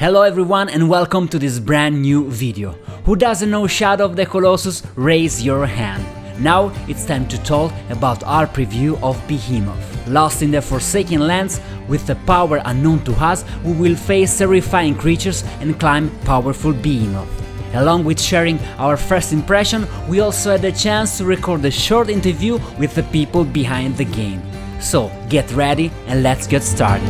Hello everyone and welcome to this brand new video. Who doesn't know Shadow of the Colossus? Raise your hand. Now it's time to talk about our preview of Behemoth. Lost in the Forsaken Lands, with a power unknown to us, we will face terrifying creatures and climb powerful Behemoth. Along with sharing our first impression, we also had a chance to record a short interview with the people behind the game. So get ready and let's get started.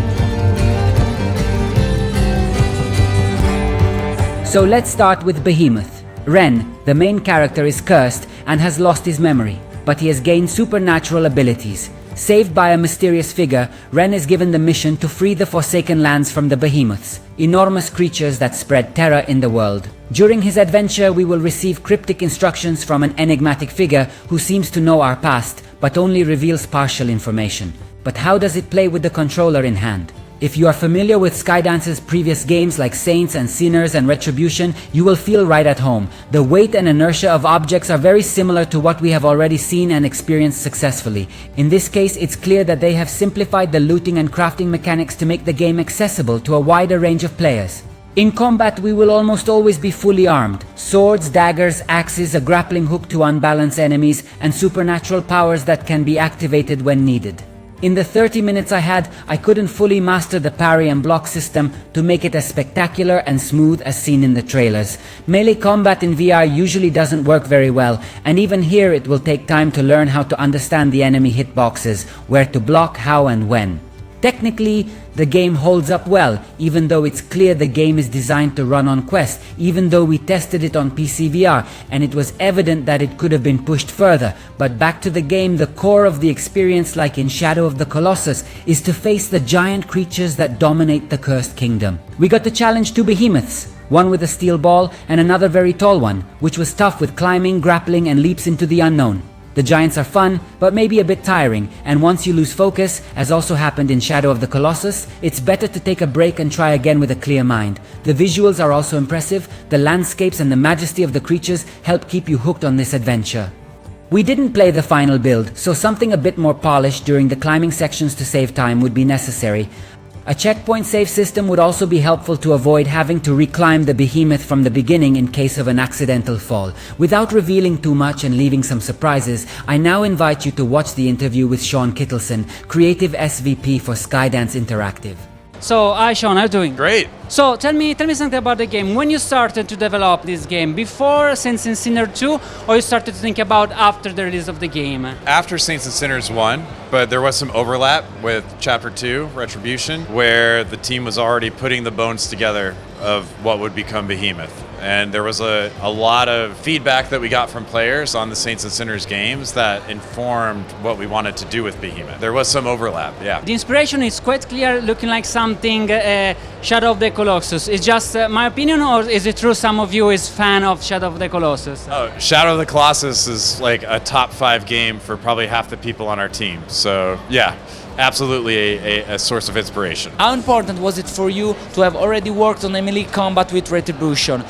So let's start with Behemoth. Ren, the main character, is cursed and has lost his memory, but he has gained supernatural abilities. Saved by a mysterious figure, Ren is given the mission to free the Forsaken Lands from the Behemoths, enormous creatures that spread terror in the world. During his adventure, we will receive cryptic instructions from an enigmatic figure who seems to know our past, but only reveals partial information. But how does it play with the controller in hand? If you are familiar with Skydance's previous games like Saints and Sinners and Retribution, you will feel right at home. The weight and inertia of objects are very similar to what we have already seen and experienced successfully. In this case, it's clear that they have simplified the looting and crafting mechanics to make the game accessible to a wider range of players. In combat, we will almost always be fully armed. Swords, daggers, axes, a grappling hook to unbalance enemies, and supernatural powers that can be activated when needed. In the 30 minutes I had, I couldn't fully master the parry and block system to make it as spectacular and smooth as seen in the trailers. Melee combat in VR usually doesn't work very well, and even here it will take time to learn how to understand the enemy hitboxes, where to block, how and when. Technically, the game holds up well, even though it's clear the game is designed to run on Quest, even though we tested it on PC VR, and it was evident that it could have been pushed further. But back to the game, the core of the experience, like in Shadow of the Colossus, is to face the giant creatures that dominate the Cursed Kingdom. We got to challenge two behemoths, one with a steel ball and another very tall one, which was tough with climbing, grappling and leaps into the unknown. The giants are fun, but maybe a bit tiring, and once you lose focus, as also happened in Shadow of the Colossus, it's better to take a break and try again with a clear mind. The visuals are also impressive, the landscapes and the majesty of the creatures help keep you hooked on this adventure. We didn't play the final build, so something a bit more polished during the climbing sections to save time would be necessary. A checkpoint save system would also be helpful to avoid having to reclimb the behemoth from the beginning in case of an accidental fall. Without revealing too much and leaving some surprises, I now invite you to watch the interview with Shawn Kittelsen, Creative SVP for Skydance Interactive. So, hi Shawn, how are you doing? Great. So, tell me something about the game. When you started to develop this game, before Saints and Sinners 2, or you started to think about after the release of the game? After Saints and Sinners 1, but there was some overlap with Chapter 2, Retribution, where the team was already putting the bones together of what would become Behemoth. And there was a lot of feedback that we got from players on the Saints and Sinners games that informed what we wanted to do with Behemoth. There was some overlap, yeah. The inspiration is quite clear, looking like something Shadow of the Colossus. Is just my opinion, or is it true some of you is fan of Shadow of the Colossus? Oh, Shadow of the Colossus is like a top 5 game for probably half the people on our team. So yeah, absolutely a source of inspiration. How important was it for you to have already worked on a melee combat with Retribution?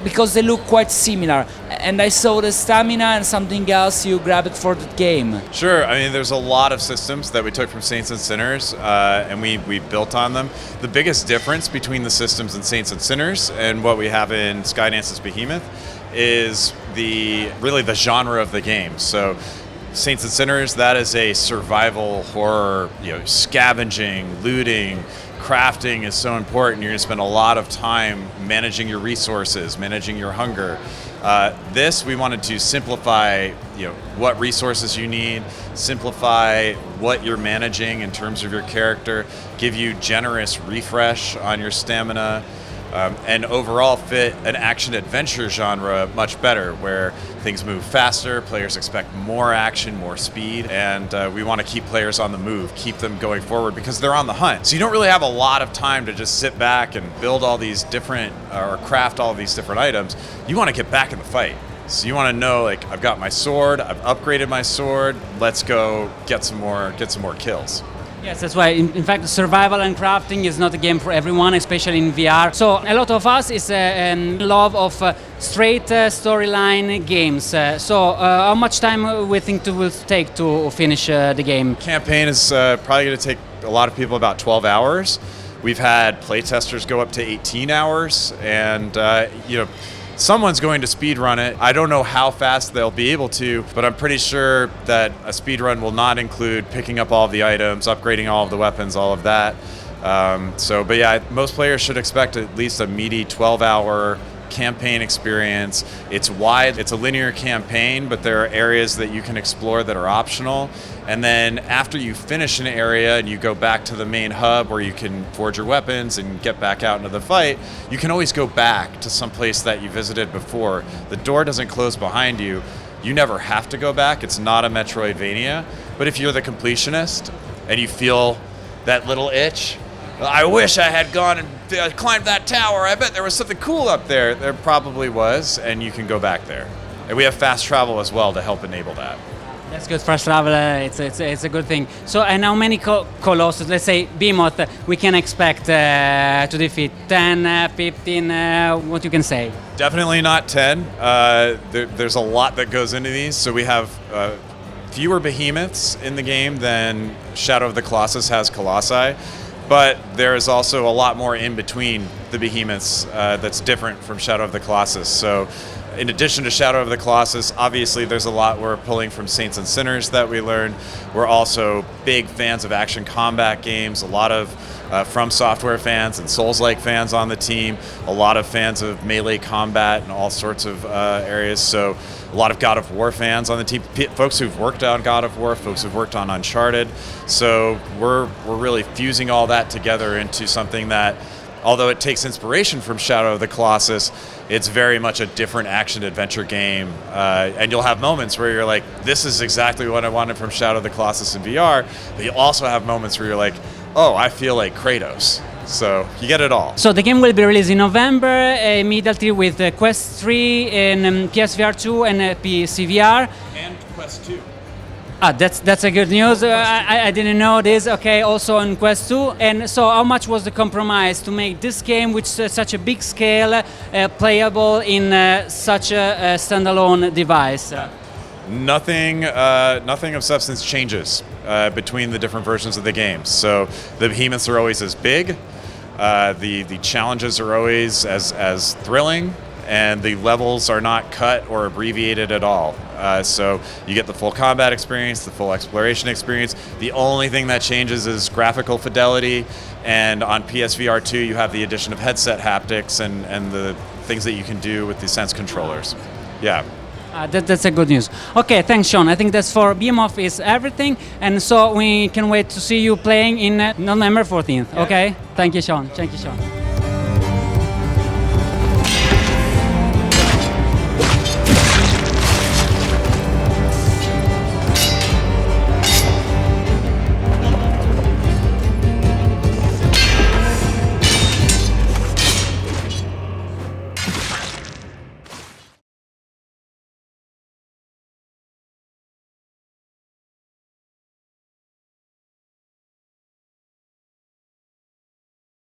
Because they look quite similar, and I saw the stamina and something else you grabbed for the game. Sure, I mean there's a lot of systems that we took from Saints and Sinners and we built on them. The biggest difference between the systems in Saints and Sinners and what we have in Skydance's Behemoth is really the genre of the game. So Saints and Sinners, that is a survival horror, scavenging, looting, crafting is so important. You're going to spend a lot of time managing your resources, managing your hunger. This, we wanted to simplify, what resources you need, simplify what you're managing in terms of your character, give you generous refresh on your stamina, and overall fit an action-adventure genre much better, where things move faster, players expect more action, more speed, and we want to keep players on the move, keep them going forward because they're on the hunt. So you don't really have a lot of time to just sit back and build all these different, or craft all of these different items. You want to get back in the fight. So you want to know, like, I've got my sword, I've upgraded my sword, let's go get some more kills. Yes, that's why. In fact, survival and crafting is not a game for everyone, especially in VR. So a lot of us is love of straight storyline games. How much time we think it will take to finish the game? Campaign is probably going to take a lot of people about 12 hours. We've had playtesters go up to 18 hours, and someone's going to speedrun it. I don't know how fast they'll be able to, but I'm pretty sure that a speedrun will not include picking up all of the items, upgrading all of the weapons, all of that. But yeah, most players should expect at least a meaty 12-hour campaign experience. It's wide, it's a linear campaign, but there are areas that you can explore that are optional. And then after you finish an area and you go back to the main hub where you can forge your weapons and get back out into the fight, you can always go back to some place that you visited before. The door doesn't close behind you. You never have to go back. It's not a Metroidvania. But if you're the completionist and you feel that little itch, I wish I had gone and climbed that tower. I bet there was something cool up there. There probably was, and you can go back there. And we have fast travel as well to help enable that. That's good. Fast travel, it's a good thing. So, and how many Colossus, let's say Behemoth, we can expect to defeat? 10, 15, what you can say? Definitely not 10. There's a lot that goes into these. So we have fewer Behemoths in the game than Shadow of the Colossus has Colossi. But there is also a lot more in between the Behemoths that's different from Shadow of the Colossus. So in addition to Shadow of the Colossus, obviously there's a lot we're pulling from Saints and Sinners that we learned. We're also big fans of action combat games, a lot of From Software fans and Souls-like fans on the team, a lot of fans of melee combat and all sorts of areas. So a lot of God of War fans on the team, folks who've worked on God of War, folks who've worked on Uncharted. So we're really fusing all that together into something that, although it takes inspiration from Shadow of the Colossus, it's very much a different action-adventure game. And you'll have moments where you're like, this is exactly what I wanted from Shadow of the Colossus in VR, but you also have moments where you're like, oh, I feel like Kratos. So you get it all. So the game will be released in November, immediately with Quest 3 and PSVR 2 and PC VR. And Quest 2. Ah, that's a good news. I didn't know this. Okay, also on Quest 2. And so how much was the compromise to make this game with such a big scale playable in such a standalone device? Nothing of substance changes between the different versions of the game. So the Behemoths are always as big, the challenges are always as thrilling, and the levels are not cut or abbreviated at all. So you get the full combat experience, the full exploration experience. The only thing that changes is graphical fidelity, and on PSVR 2 you have the addition of headset haptics and the things that you can do with the Sense controllers. Yeah. That's a good news. Okay, thanks, Shawn. I think that's for Behemoth is everything, and so we can wait to see you playing in November 14th. Yeah. Okay, thank you, Shawn. Thank you, Shawn.